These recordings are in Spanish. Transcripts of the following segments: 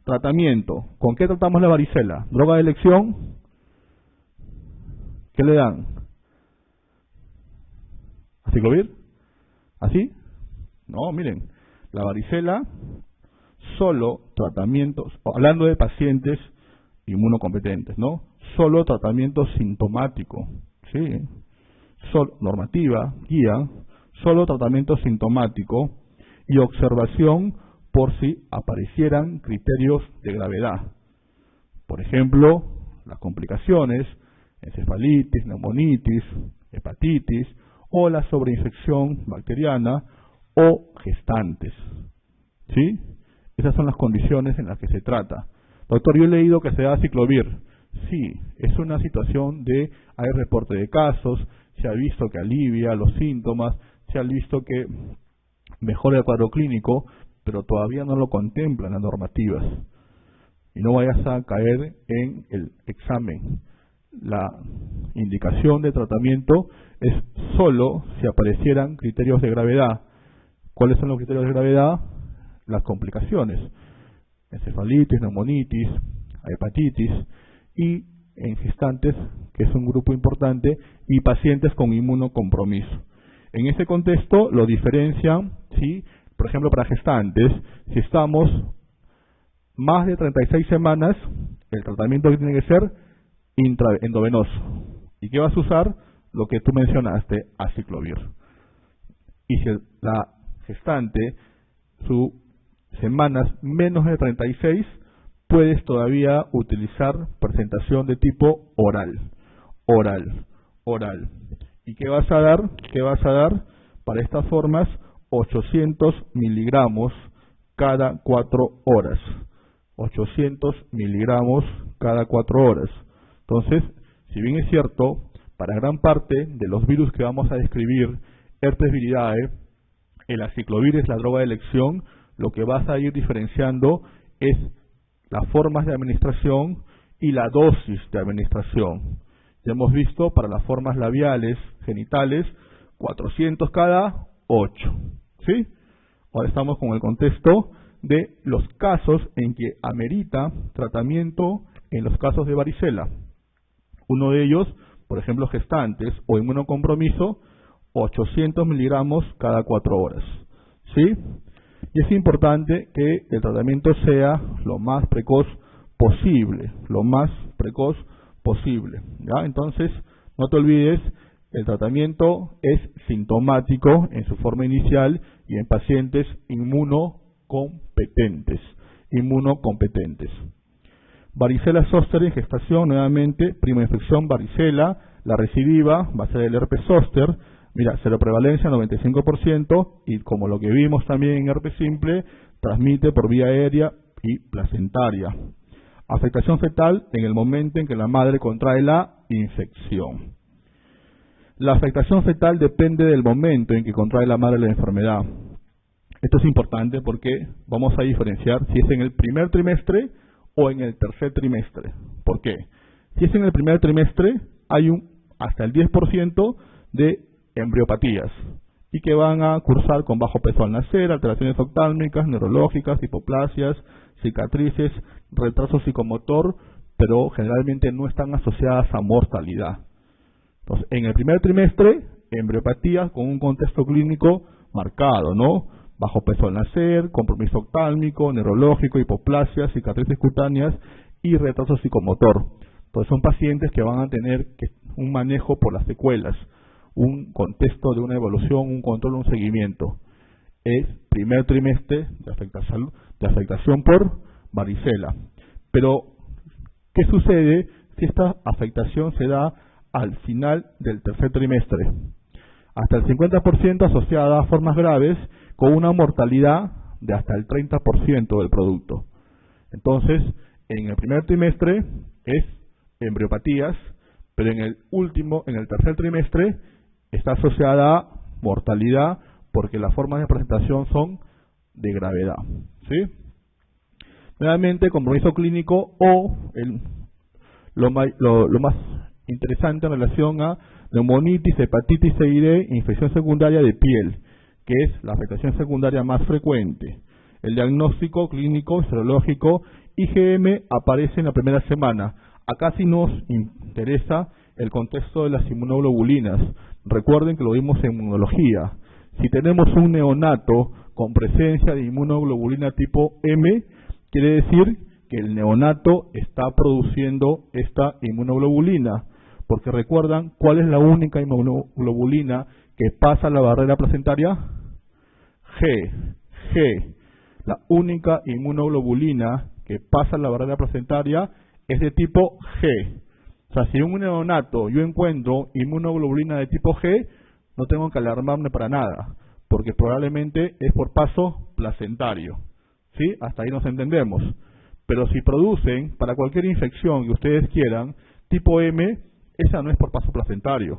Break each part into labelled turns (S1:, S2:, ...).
S1: Tratamiento. ¿Con qué tratamos la varicela? ¿Droga de elección? ¿Qué le dan? ¿Aciclovir? ¿Así? No, miren, la varicela, solo tratamientos, hablando de pacientes inmunocompetentes, ¿no? Solo tratamiento sintomático, ¿sí? Normativa, guía, solo tratamiento sintomático y observación por si aparecieran criterios de gravedad. Por ejemplo, las complicaciones, encefalitis, neumonitis, hepatitis o la sobreinfección bacteriana o gestantes. ¿Sí? Esas son las condiciones en las que se trata. Doctor, yo he leído que se da aciclovir. Sí, es una situación de, hay reporte de casos, se ha visto que alivia los síntomas, se ha visto que mejora el cuadro clínico, pero todavía no lo contemplan las normativas. Y no vayas a caer en el examen. La indicación de tratamiento es solo si aparecieran criterios de gravedad. ¿Cuáles son los criterios de gravedad? Las complicaciones, encefalitis, neumonitis, hepatitis y en gestantes, que es un grupo importante, y pacientes con inmunocompromiso. En ese contexto lo diferencian, ¿sí? Por ejemplo, para gestantes, si estamos más de 36 semanas, el tratamiento que tiene que ser endovenoso. ¿Y qué vas a usar? Lo que tú mencionaste, aciclovir. Y si la gestante, su semanas menos de 36, puedes todavía utilizar presentación de tipo oral. ¿Y qué vas a dar? Para estas formas 800 miligramos cada 4 horas. 800 miligramos cada 4 horas. Entonces, si bien es cierto, para gran parte de los virus que vamos a describir, herpes viridae, el aciclovir es la droga de elección. Lo que vas a ir diferenciando es las formas de administración y la dosis de administración. Ya hemos visto para las formas labiales, genitales, 400 cada 8. ¿Sí? Ahora estamos con el contexto de los casos en que amerita tratamiento en los casos de varicela. Uno de ellos, por ejemplo, gestantes o inmunocompromiso, 800 miligramos cada 4 horas. ¿Sí? Y es importante que el tratamiento sea lo más precoz posible, ¿ya? Entonces, no te olvides, el tratamiento es sintomático en su forma inicial y en pacientes inmunocompetentes. Varicela zoster en gestación, nuevamente, prima infección varicela, la recidiva va a ser el herpes zóster. Mira, seroprevalencia 95% y como lo que vimos también en herpes simple, transmite por vía aérea y placentaria. Afectación fetal en el momento en que la madre contrae la infección. La afectación fetal depende del momento en que contrae la madre la enfermedad. Esto es importante porque vamos a diferenciar si es en el primer trimestre o en el tercer trimestre. ¿Por qué? Si es en el primer trimestre, hay hasta el 10% de embriopatías y que van a cursar con bajo peso al nacer, alteraciones oftálmicas, neurológicas, hipoplasias, cicatrices, retraso psicomotor, pero generalmente no están asociadas a mortalidad. Entonces, en el primer trimestre, embriopatías con un contexto clínico marcado, ¿no? Bajo peso al nacer, compromiso oftálmico, neurológico, hipoplasia, cicatrices cutáneas y retraso psicomotor. Entonces son pacientes que van a tener un manejo por las secuelas, un contexto de una evolución, un control, un seguimiento. Es primer trimestre de afectación por varicela. Pero, ¿qué sucede si esta afectación se da al final del tercer trimestre? Hasta el 50% asociada a formas graves con una mortalidad de hasta el 30% del producto. Entonces, en el primer trimestre es embriopatías, pero en el tercer trimestre está asociada a mortalidad porque las formas de presentación son de gravedad. ¿Sí? Nuevamente, compromiso clínico o lo más interesante en relación a neumonitis, hepatitis C y D, infección secundaria de piel, que es la afectación secundaria más frecuente. El diagnóstico clínico, serológico IgM aparece en la primera semana. Acá sí nos interesa el contexto de las inmunoglobulinas. Recuerden que lo vimos en inmunología. Si tenemos un neonato con presencia de inmunoglobulina tipo M, quiere decir que el neonato está produciendo esta inmunoglobulina. Porque recuerdan, ¿cuál es la única inmunoglobulina que pasa la barrera placentaria? G. La única inmunoglobulina que pasa la barrera placentaria es de tipo G. O sea, si en un neonato yo encuentro inmunoglobulina de tipo G, no tengo que alarmarme para nada, porque probablemente es por paso placentario. ¿Sí? Hasta ahí nos entendemos. Pero si producen, para cualquier infección que ustedes quieran, tipo M, esa no es por paso placentario.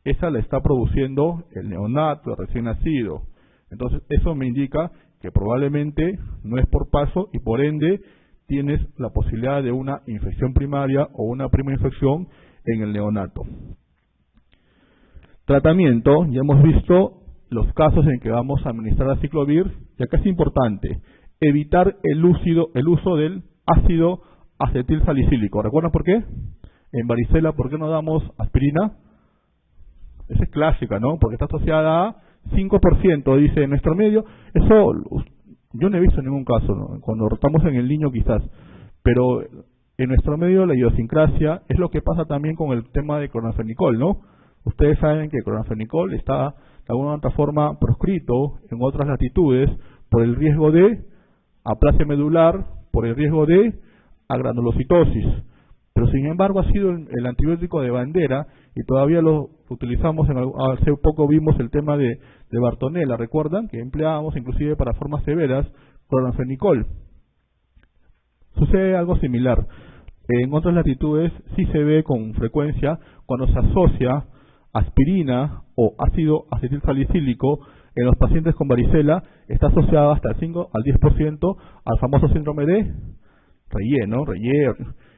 S1: Esa la está produciendo el neonato, el recién nacido. Entonces, eso me indica que probablemente no es por paso y por ende tienes la posibilidad de una infección primaria o una prima infección en el neonato. Tratamiento, ya hemos visto los casos en que vamos a administrar aciclovir, y acá es importante evitar el uso del ácido acetil salicílico. ¿Recuerdan por qué? En varicela, ¿por qué no damos aspirina? Esa es clásica, ¿no? Porque está asociada a 5%, dice en nuestro medio. Eso yo no he visto ningún caso, ¿no? Cuando estamos en el niño quizás, pero en nuestro medio la idiosincrasia es lo que pasa también con el tema de clorfenicol, ¿no? Ustedes saben que clorfenicol está de alguna otra forma proscrito en otras latitudes por el riesgo de aplasia medular, por el riesgo de agranulocitosis. Pero sin embargo ha sido el antibiótico de bandera y todavía lo utilizamos, hace poco vimos el tema de Bartonella, ¿recuerdan? Que empleábamos inclusive para formas severas clorfenicol. Sucede algo similar. En otras latitudes sí se ve con frecuencia cuando se asocia aspirina o ácido acetil salicílico en los pacientes con varicela, está asociado hasta el 5 al 10% al famoso síndrome de Reyer,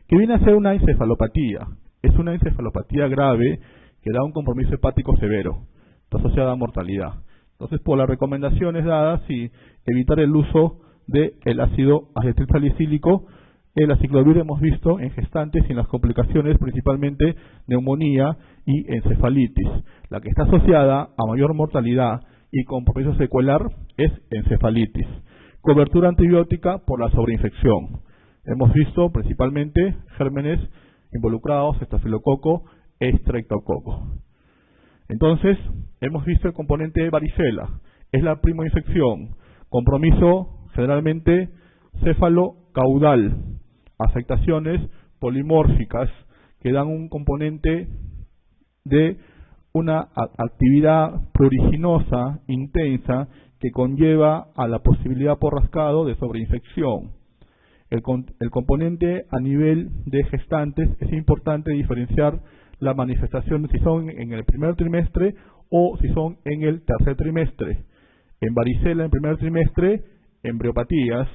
S1: que viene a ser una encefalopatía. Es una encefalopatía grave que da un compromiso hepático severo, está asociada a mortalidad. Entonces, por las recomendaciones dadas, y evitar el uso del ácido acetil salicílico, el aciclovir hemos visto en gestantes y en las complicaciones, principalmente neumonía y encefalitis. La que está asociada a mayor mortalidad y compromiso secuelar es encefalitis. Cobertura antibiótica por la sobreinfección. Hemos visto principalmente gérmenes involucrados, estafilococo e estreptococo. Entonces, hemos visto el componente de varicela. Es la primoinfección. Compromiso generalmente céfalo-caudal. Afectaciones polimórficas que dan un componente de una actividad pruriginosa, intensa, que conlleva a la posibilidad por rascado de sobreinfección. El componente a nivel de gestantes es importante diferenciar las manifestaciones si son en el primer trimestre o si son en el tercer trimestre. En varicela en primer trimestre, embriopatías,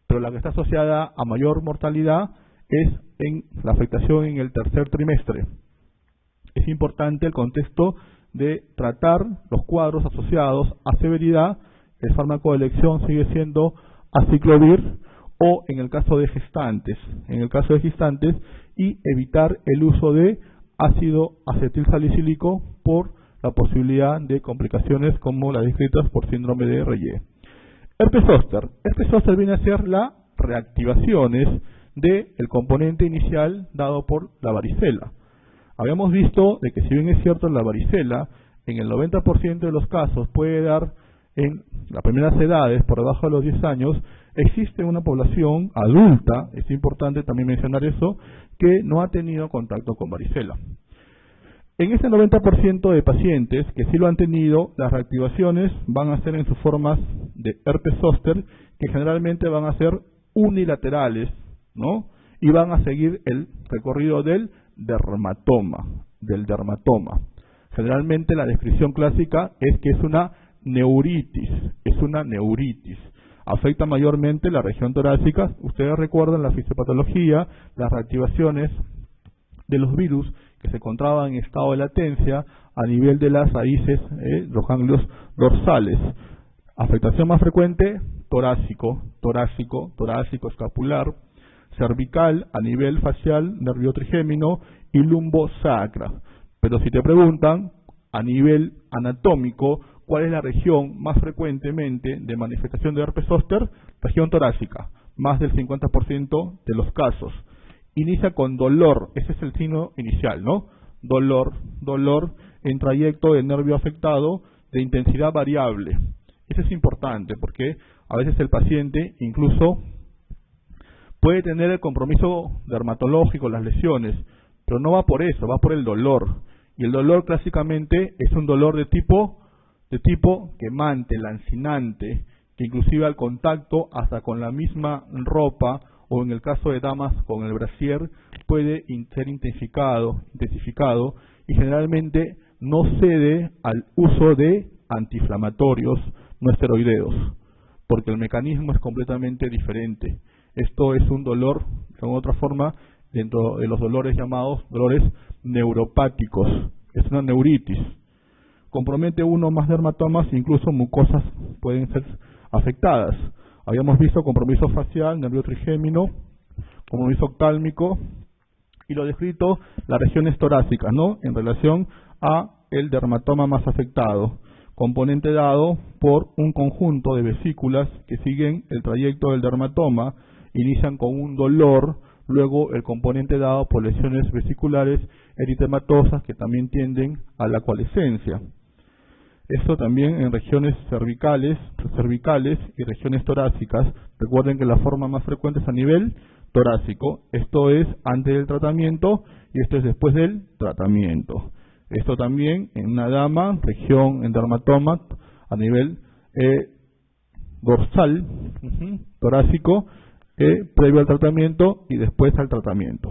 S1: pero la que está asociada a mayor mortalidad es en la afectación en el tercer trimestre. Es importante el contexto de tratar los cuadros asociados a severidad. El fármaco de elección sigue siendo aciclovir o en el caso de gestantes. Y evitar el uso de ácido acetil salicílico por la posibilidad de complicaciones como las descritas por síndrome de Reyer. Herpes zóster. Herpes zóster viene a ser las reactivaciones del componente inicial dado por la varicela. Habíamos visto de que si bien es cierto la varicela, en el 90% de los casos puede dar en las primeras edades, por debajo de los 10 años, existe una población adulta, es importante también mencionar eso, que no ha tenido contacto con varicela. En ese 90% de pacientes que sí lo han tenido, las reactivaciones van a ser en sus formas de herpes zóster, que generalmente van a ser unilaterales, ¿no? Y van a seguir el recorrido del dermatoma. Generalmente la descripción clásica es que es una neuritis, afecta mayormente la región torácica. Ustedes recuerdan la fisiopatología, las reactivaciones de los virus que se encontraban en estado de latencia a nivel de las raíces, los ganglios dorsales. Afectación más frecuente, torácico escapular. cervical, a nivel facial, nervio trigémino y lumbosacra. Pero si te preguntan a nivel anatómico, ¿cuál es la región más frecuentemente de manifestación de herpes zóster? Región torácica, más del 50% de los casos. Inicia con dolor, ese es el signo inicial, ¿no? Dolor en trayecto del nervio afectado de intensidad variable. Eso es importante porque a veces el paciente incluso puede tener el compromiso dermatológico, las lesiones, pero no va por eso, va por el dolor. Y el dolor clásicamente es un dolor de tipo quemante, lancinante, que inclusive al contacto hasta con la misma ropa o en el caso de damas con el brasier puede ser intensificado y generalmente no cede al uso de antiinflamatorios no esteroideos, porque el mecanismo es completamente diferente. Esto es un dolor, en otra forma, dentro de los dolores llamados dolores neuropáticos. Es una neuritis. Compromete uno o más dermatomas, incluso mucosas pueden ser afectadas. Habíamos visto compromiso facial, nervio trigémino, compromiso oftálmico y lo descrito las regiones torácicas, ¿no? En relación a el dermatoma más afectado, componente dado por un conjunto de vesículas que siguen el trayecto del dermatoma, inician con un dolor, luego el componente dado por lesiones vesiculares eritematosas que también tienden a la coalescencia. Esto también en regiones cervicales y regiones torácicas. Recuerden que la forma más frecuente es a nivel torácico. Esto es antes del tratamiento y esto es después del tratamiento. Esto también en una dama, región en dermatoma a nivel dorsal, torácico, previo al tratamiento y después al tratamiento.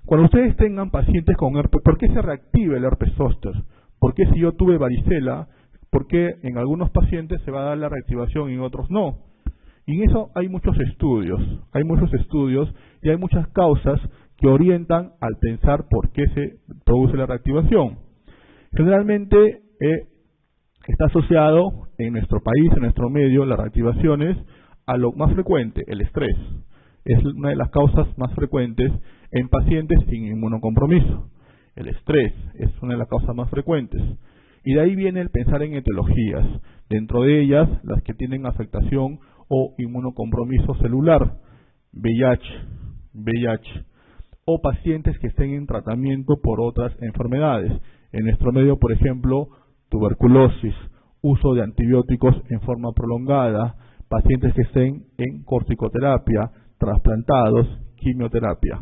S1: Cuando ustedes tengan pacientes con herpes, ¿por qué se reactiva el herpes zóster? ¿Por qué si yo tuve varicela, por qué en algunos pacientes se va a dar la reactivación y en otros no? Y en eso hay muchos estudios y hay muchas causas que orientan al pensar por qué se produce la reactivación. Generalmente está asociado en nuestro país, en nuestro medio, las reactivaciones a lo más frecuente, el estrés. Es una de las causas más frecuentes en pacientes sin inmunocompromiso. El estrés es una de las causas más frecuentes. Y de ahí viene el pensar en etiologías, dentro de ellas las que tienen afectación o inmunocompromiso celular, VIH, o pacientes que estén en tratamiento por otras enfermedades. En nuestro medio, por ejemplo, tuberculosis, uso de antibióticos en forma prolongada, pacientes que estén en corticoterapia, trasplantados, quimioterapia.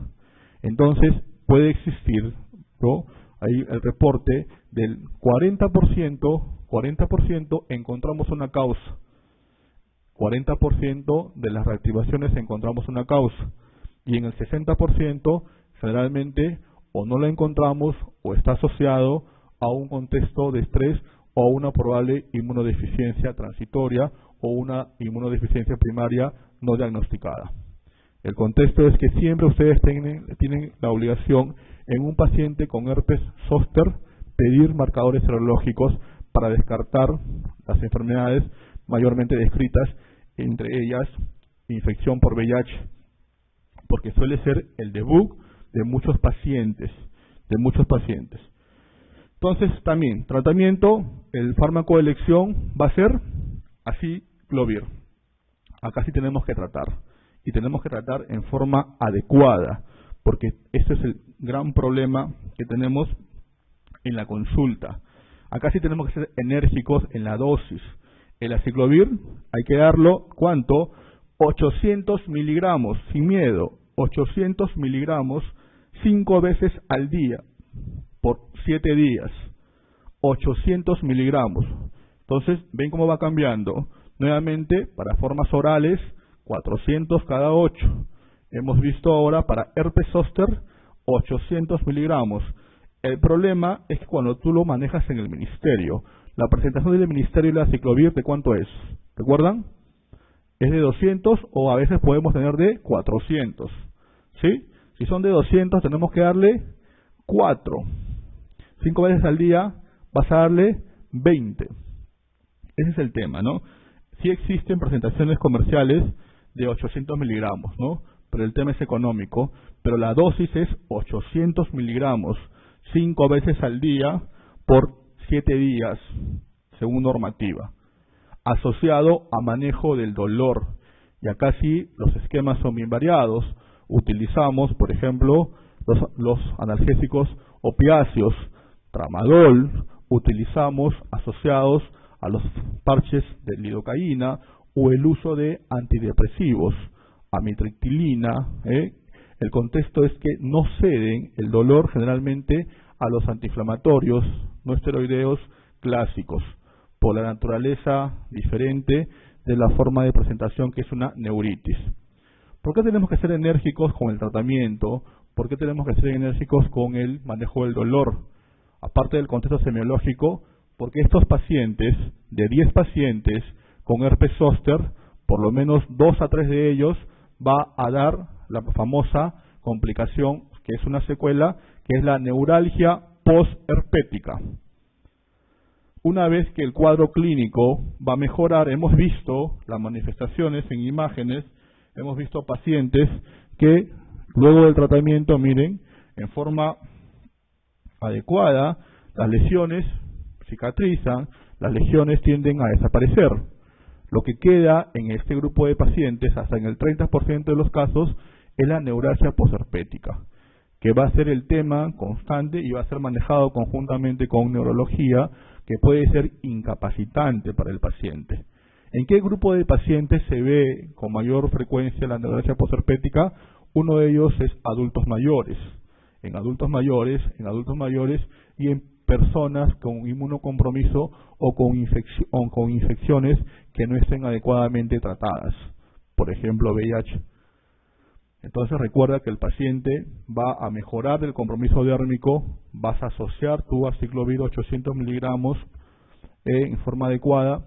S1: Entonces, puede existir, ¿no? Ahí el reporte del 40% encontramos una causa. 40% de las reactivaciones encontramos una causa. Y en el 60% generalmente o no la encontramos o está asociado a un contexto de estrés o a una probable inmunodeficiencia transitoria o una inmunodeficiencia primaria no diagnosticada. El contexto es que siempre ustedes tienen la obligación en un paciente con herpes zóster pedir marcadores serológicos para descartar las enfermedades mayormente descritas, entre ellas infección por VIH, porque suele ser el debut de muchos pacientes. Entonces también, tratamiento, el fármaco de elección va a ser aciclovir. Acá sí tenemos que tratar, y tenemos que tratar en forma adecuada, porque este es el gran problema que tenemos en la consulta. Acá sí tenemos que ser enérgicos en la dosis. El aciclovir hay que darlo, ¿cuánto? 800 miligramos, sin miedo, 800 miligramos 5 veces al día, por 7 días, 800 miligramos. Entonces, ven cómo va cambiando. Nuevamente, para formas orales, 400 cada 8. Hemos visto ahora para herpes zóster, 800 miligramos. El problema es que cuando tú lo manejas en el ministerio, la presentación del ministerio de la aciclovir, ¿de cuánto es? ¿Recuerdan? Es de 200 o a veces podemos tener de 400. ¿Sí? Si son de 200 tenemos que darle 4. 5 veces al día vas a darle 20. Ese es el tema, ¿no? Sí existen presentaciones comerciales de 800 miligramos, ¿no? pero el tema es económico, pero la dosis es 800 miligramos, 5 veces al día por 7 días, según normativa, asociado a manejo del dolor. Y acá sí, los esquemas son bien variados. Utilizamos, por ejemplo, los analgésicos opiáceos, tramadol, utilizamos asociados a los parches de lidocaína o el uso de antidepresivos, amitriptilina. El contexto es que no ceden el dolor generalmente a los antiinflamatorios no esteroideos clásicos, por la naturaleza diferente de la forma de presentación que es una neuritis. ¿Por qué tenemos que ser enérgicos con el tratamiento? ¿Por qué tenemos que ser enérgicos con el manejo del dolor? Aparte del contexto semiológico, porque estos pacientes, de 10 pacientes con herpes zóster, por lo menos 2 a 3 de ellos va a dar la famosa complicación, que es una secuela, que es la neuralgia postherpética. Una vez que el cuadro clínico va a mejorar, hemos visto las manifestaciones en imágenes, hemos visto pacientes que luego del tratamiento, miren, en forma adecuada, las lesiones cicatrizan, las lesiones tienden a desaparecer. Lo que queda en este grupo de pacientes, hasta en el 30% de los casos, es la neuralgia postherpética, que va a ser el tema constante y va a ser manejado conjuntamente con neurología, que puede ser incapacitante para el paciente. ¿En qué grupo de pacientes se ve con mayor frecuencia la neuralgia postherpética? Uno de ellos es adultos mayores. En adultos mayores y en personas con inmunocompromiso o con infecciones que no estén adecuadamente tratadas, por ejemplo VIH. Entonces recuerda que el paciente va a mejorar el compromiso dérmico, vas a asociar tu aciclovir 800 miligramos en forma adecuada,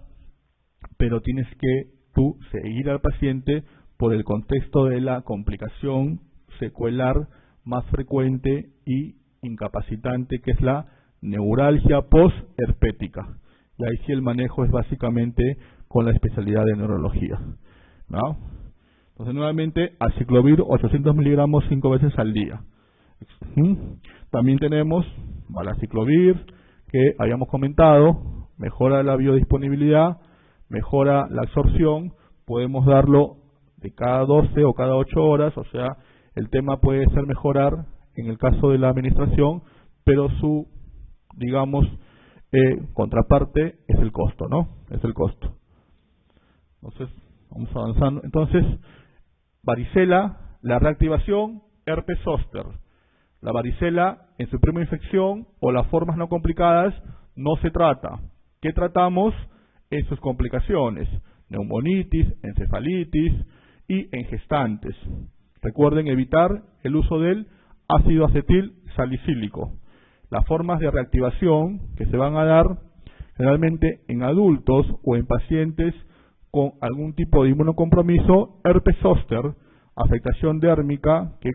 S1: pero tienes que tú seguir al paciente por el contexto de la complicación secuelar más frecuente y incapacitante, que es la neuralgia postherpética. Y ahí sí el manejo es básicamente con la especialidad de neurología, ¿no? Entonces nuevamente aciclovir 800 miligramos 5 veces al día. También tenemos valaciclovir, que habíamos comentado, mejora la biodisponibilidad, mejora la absorción, podemos darlo de cada 12 o cada 8 horas, o sea, el tema puede ser mejorar en el caso de la administración, pero su, digamos, contraparte es el costo, ¿no? Es el costo. Entonces, vamos avanzando. Entonces, varicela, la reactivación, herpes zóster. La varicela en su primera infección o las formas no complicadas no se trata. ¿Qué tratamos? En sus complicaciones, neumonitis, encefalitis y en gestantes. Recuerden evitar el uso del ácido acetil salicílico. Las formas de reactivación que se van a dar generalmente en adultos o en pacientes con algún tipo de inmunocompromiso, herpes zóster, afectación dérmica que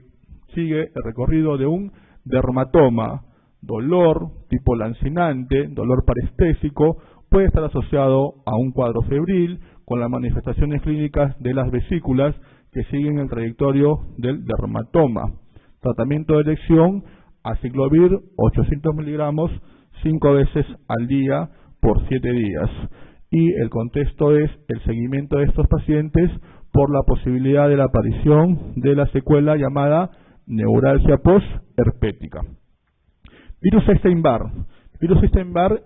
S1: sigue el recorrido de un dermatoma, dolor tipo lancinante, dolor parestésico, puede estar asociado a un cuadro febril con las manifestaciones clínicas de las vesículas que siguen el trayectorio del dermatoma. Tratamiento de elección, aciclovir 800 miligramos 5 veces al día por 7 días. Y el contexto es el seguimiento de estos pacientes por la posibilidad de la aparición de la secuela llamada neuralgia postherpética. Virus Epstein-Barr. Virus Epstein-Barr,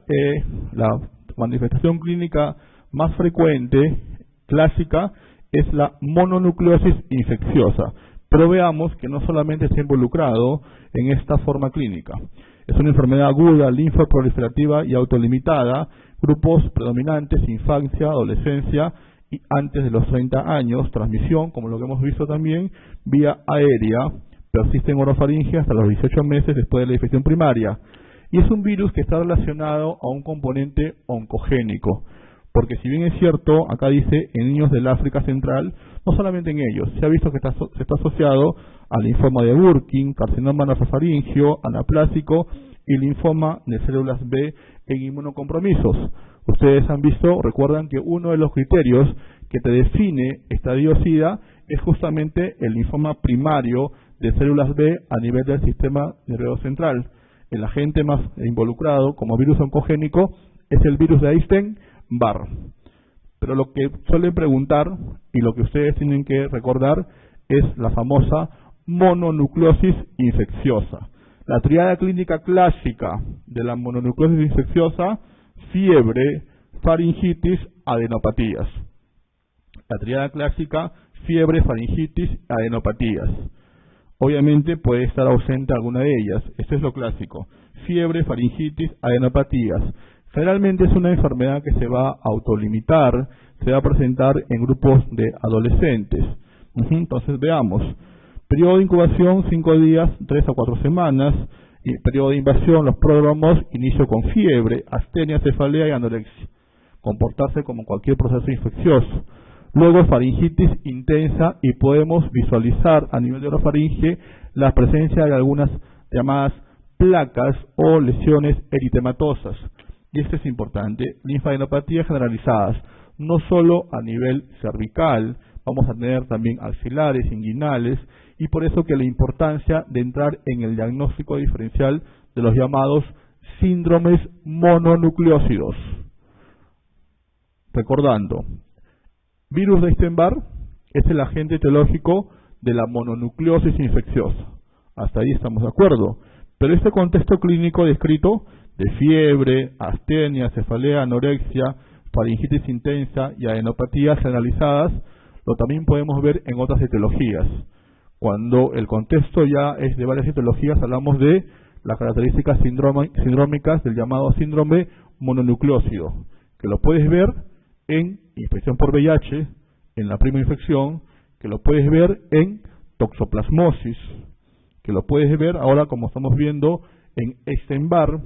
S1: la manifestación clínica más frecuente, clásica, es la mononucleosis infecciosa. Pero veamos que no solamente está involucrado en esta forma clínica. Es una enfermedad aguda, linfoproliferativa y autolimitada, grupos predominantes, infancia, adolescencia y antes de los 30 años, transmisión, como lo que hemos visto también, vía aérea, persiste en orofaringe hasta los 18 meses después de la infección primaria. Y es un virus que está relacionado a un componente oncogénico, porque si bien es cierto, acá dice en niños del África Central, no solamente en ellos, se ha visto que se está asociado al linfoma de Burkitt, carcinoma nasofaríngeo, anaplásico y linfoma de células B en inmunocompromisos. Ustedes han visto, recuerdan que uno de los criterios que te define estadio SIDA es justamente el linfoma primario de células B a nivel del sistema nervioso central. El agente más involucrado como virus oncogénico es el virus de Epstein-Barr. Pero lo que suelen preguntar y lo que ustedes tienen que recordar es la famosa mononucleosis infecciosa. La triada clínica clásica de la mononucleosis infecciosa: fiebre, faringitis, adenopatías. La triada clásica: fiebre, faringitis, adenopatías. Obviamente puede estar ausente alguna de ellas. Esto es lo clásico: fiebre, faringitis, adenopatías. Generalmente es una enfermedad que se va a autolimitar, se va a presentar en grupos de adolescentes. Entonces veamos. Periodo de incubación 5 días, 3 a 4 semanas. Y periodo de invasión, los pródromos: inicio con fiebre, astenia, cefalea y anorexia. Comportarse como cualquier proceso infeccioso. Luego faringitis intensa y podemos visualizar a nivel de orofaringe la presencia de algunas llamadas placas o lesiones eritematosas. Y esto es importante: linfadenopatías generalizadas, no solo a nivel cervical, vamos a tener también axilares, inguinales, y por eso que la importancia de entrar en el diagnóstico diferencial de los llamados síndromes mononucleósidos. Recordando, virus de Epstein-Barr es el agente etiológico de la mononucleosis infecciosa. Hasta ahí estamos de acuerdo. Pero este contexto clínico descrito de fiebre, astenia, cefalea, anorexia, faringitis intensa y adenopatías generalizadas, lo también podemos ver en otras etiologías. Cuando el contexto ya es de varias etiologías, hablamos de las características sindrómicas del llamado síndrome mononucleósido, que lo puedes ver en infección por VIH, en la prima infección, que lo puedes ver en toxoplasmosis, que lo puedes ver ahora como estamos viendo en Epstein-Barr,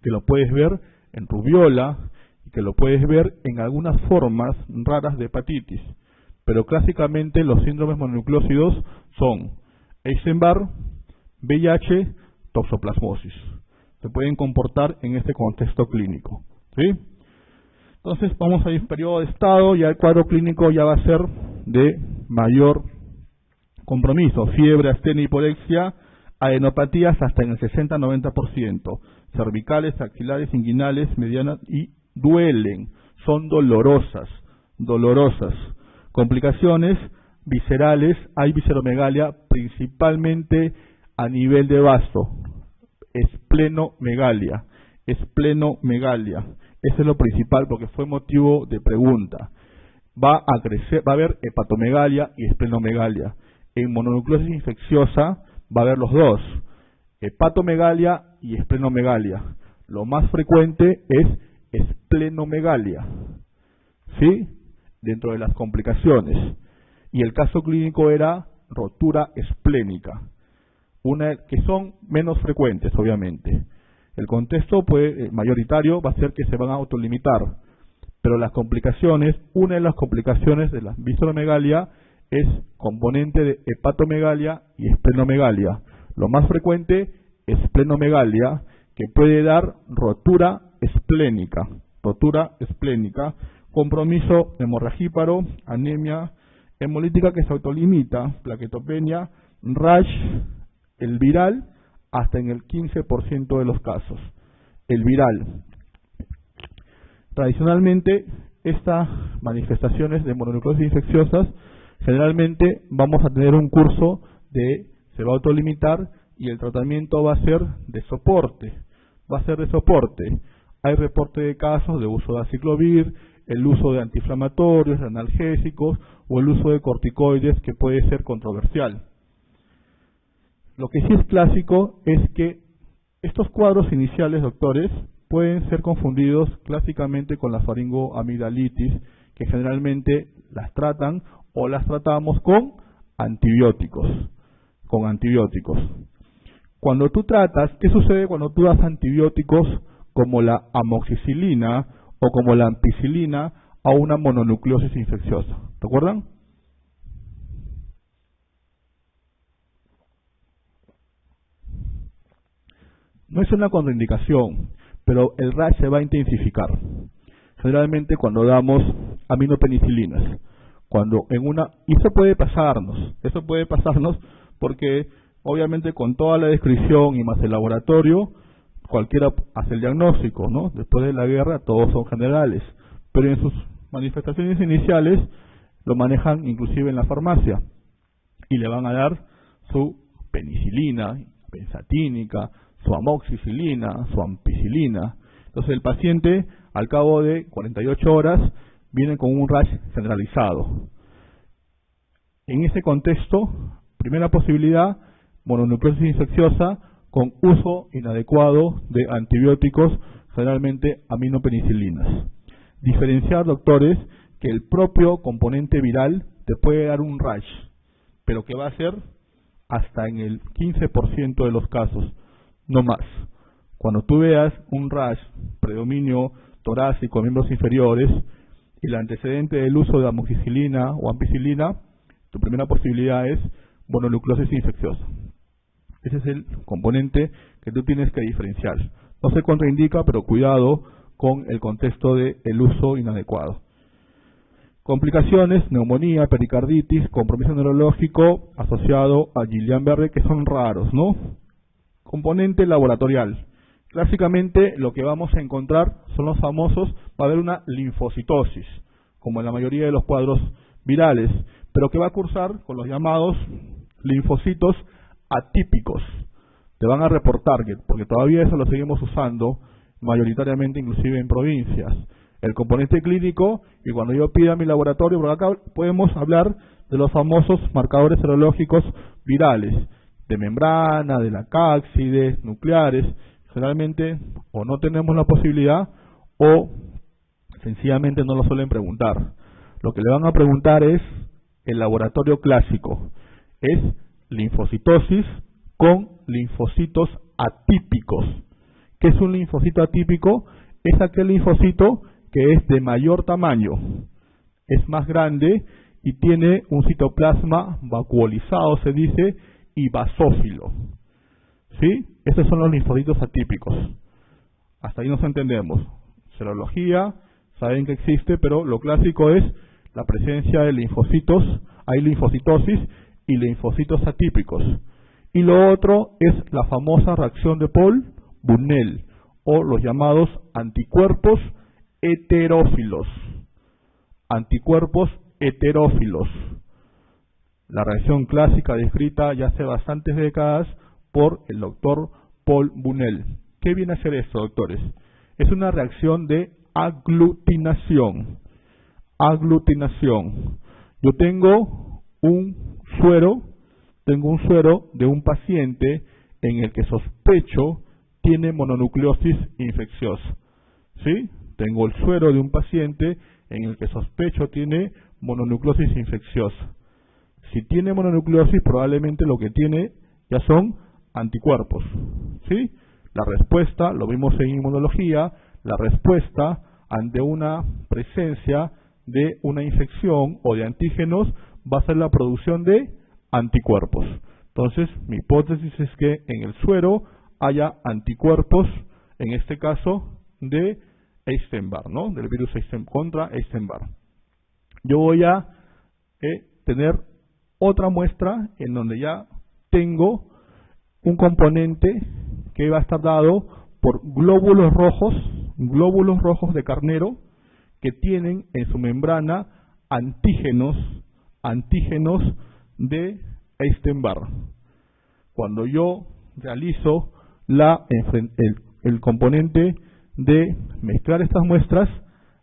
S1: que lo puedes ver en rubiola, y que lo puedes ver en algunas formas raras de hepatitis. Pero clásicamente los síndromes mononucleósidos son Epstein-Barr, VIH, toxoplasmosis. Se pueden comportar en este contexto clínico, ¿sí? Entonces vamos a ir periodo de estado, ya el cuadro clínico ya va a ser de mayor compromiso: fiebre, astenia, hiporexia, adenopatías hasta en el 60-90%, cervicales, axilares, inguinales, medianas, y duelen, son dolorosas. Complicaciones viscerales: hay visceromegalia principalmente a nivel de vaso, esplenomegalia. Eso es lo principal porque fue motivo de pregunta. Va a crecer, va a haber hepatomegalia y esplenomegalia. En mononucleosis infecciosa va a haber los dos, hepatomegalia y esplenomegalia. Lo más frecuente es esplenomegalia, ¿sí? Dentro de las complicaciones. Y el caso clínico era rotura esplénica, que son menos frecuentes, obviamente. El contexto mayoritario va a ser que se van a autolimitar, pero las complicaciones, una de las complicaciones de la visceromegalia es componente de hepatomegalia y esplenomegalia. Lo más frecuente, esplenomegalia, que puede dar rotura esplénica, compromiso hemorragíparo, anemia hemolítica que se autolimita, plaquetopenia, rash, el viral, hasta en el 15% de los casos. El viral. Tradicionalmente, estas manifestaciones de mononucleosis infecciosas, generalmente vamos a tener un curso se va a autolimitar y el tratamiento va a ser de soporte. Hay reporte de casos de uso de aciclovir, el uso de antiinflamatorios, de analgésicos o el uso de corticoides, que puede ser controversial. Lo que sí es clásico es que estos cuadros iniciales, doctores, pueden ser confundidos clásicamente con la faringoamigdalitis, que generalmente las tratan o las tratamos con antibióticos. Cuando tú tratas, ¿qué sucede cuando tú das antibióticos como la amoxicilina o como la ampicilina a una mononucleosis infecciosa? ¿Recuerdan? No es una contraindicación, pero el rash se va a intensificar. Generalmente cuando damos aminopenicilinas, Y eso puede pasarnos porque obviamente con toda la descripción y más el laboratorio, cualquiera hace el diagnóstico, ¿no? Después de la guerra todos son generales, pero en sus manifestaciones iniciales lo manejan inclusive en la farmacia y le van a dar su penicilina, benzatínica, su amoxicilina, su ampicilina. Entonces el paciente al cabo de 48 horas viene con un rash generalizado. En ese contexto, primera posibilidad, mononucleosis infecciosa con uso inadecuado de antibióticos, generalmente aminopenicilinas. Diferenciar, doctores, que el propio componente viral te puede dar un rash, pero que va a ser hasta en el 15% de los casos, no más. Cuando tú veas un rash, predominio torácico, miembros inferiores, y el antecedente del uso de amoxicilina o ampicilina, tu primera posibilidad es mononucleosis infecciosa. Ese es el componente que tú tienes que diferenciar. No se contraindica, pero cuidado con el contexto del uso inadecuado. Complicaciones, neumonía, pericarditis, compromiso neurológico asociado a Guillain-Barré, que son raros, ¿no? Componente laboratorial. Clásicamente lo que vamos a encontrar son los famosos, va a haber una linfocitosis, como en la mayoría de los cuadros virales, pero que va a cursar con los llamados linfocitos atípicos. Te van a reportar, porque todavía eso lo seguimos usando mayoritariamente inclusive en provincias. El componente clínico, y cuando yo pida mi laboratorio, por acá podemos hablar de los famosos marcadores serológicos virales, de membrana, de la cápside, nucleares. Generalmente o no tenemos la posibilidad o sencillamente no lo suelen preguntar. Lo que le van a preguntar es el laboratorio clásico, es linfocitosis con linfocitos atípicos. ¿Qué es un linfocito atípico? Es aquel linfocito que es de mayor tamaño, es más grande y tiene un citoplasma vacuolizado, se dice, y basófilo. ¿Sí? Estos son los linfocitos atípicos. Hasta ahí nos entendemos. Serología, saben que existe, pero lo clásico es la presencia de linfocitos, hay linfocitosis y linfocitos atípicos. Y lo otro es la famosa reacción de Paul-Bunel, o los llamados anticuerpos heterófilos. Anticuerpos heterófilos. La reacción clásica descrita ya hace bastantes décadas por el doctor Paul-Bunel. ¿Qué viene a ser esto, doctores? Es una reacción de aglutinación. Aglutinación. Yo tengo un suero de un paciente en el que sospecho tiene mononucleosis infecciosa. ¿Sí? Tengo el suero de un paciente en el que sospecho tiene mononucleosis infecciosa. Si tiene mononucleosis, probablemente lo que tiene ya son anticuerpos. ¿Sí? La respuesta, lo vimos en inmunología, la respuesta ante una presencia de una infección o de antígenos va a ser la producción de anticuerpos. Entonces, mi hipótesis es que en el suero haya anticuerpos, en este caso de Epstein-Barr, ¿no? Del virus contra Epstein-Barr. Yo voy a tener otra muestra en donde ya tengo un componente que va a estar dado por glóbulos rojos de carnero que tienen en su membrana antígenos de Epstein-Barr. Cuando yo realizo el componente de mezclar estas muestras,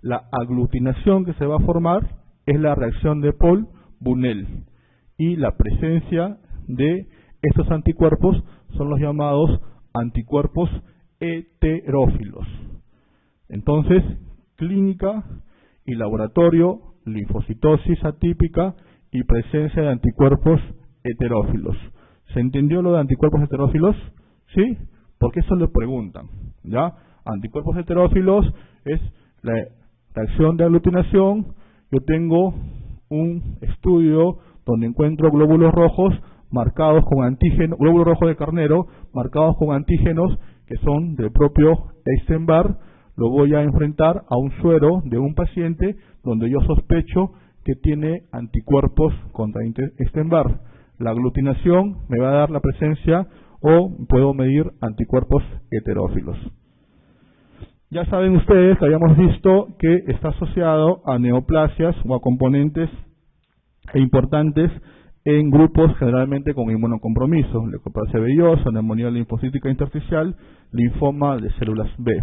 S1: la aglutinación que se va a formar es la reacción de Paul-Bunel y la presencia de estos anticuerpos son los llamados anticuerpos heterófilos. Entonces, clínica y laboratorio, linfocitosis atípica y presencia de anticuerpos heterófilos. ¿Se entendió lo de anticuerpos heterófilos? ¿Sí? Porque eso le preguntan, ¿ya? Anticuerpos heterófilos es la reacción de aglutinación. Yo tengo un estudio donde encuentro glóbulos rojos marcados con antígenos, glóbulos rojos de carnero marcados con antígenos que son del propio Epstein-Barr. Lo voy a enfrentar a un suero de un paciente donde yo sospecho que tiene anticuerpos contra Epstein-Barr. La aglutinación me va a dar la presencia o puedo medir anticuerpos heterófilos. Ya saben ustedes que habíamos visto que está asociado a neoplasias o a componentes importantes en grupos generalmente con inmunocompromiso, leucoplasia vellosa, neumonía linfocítica intersticial, linfoma de células B.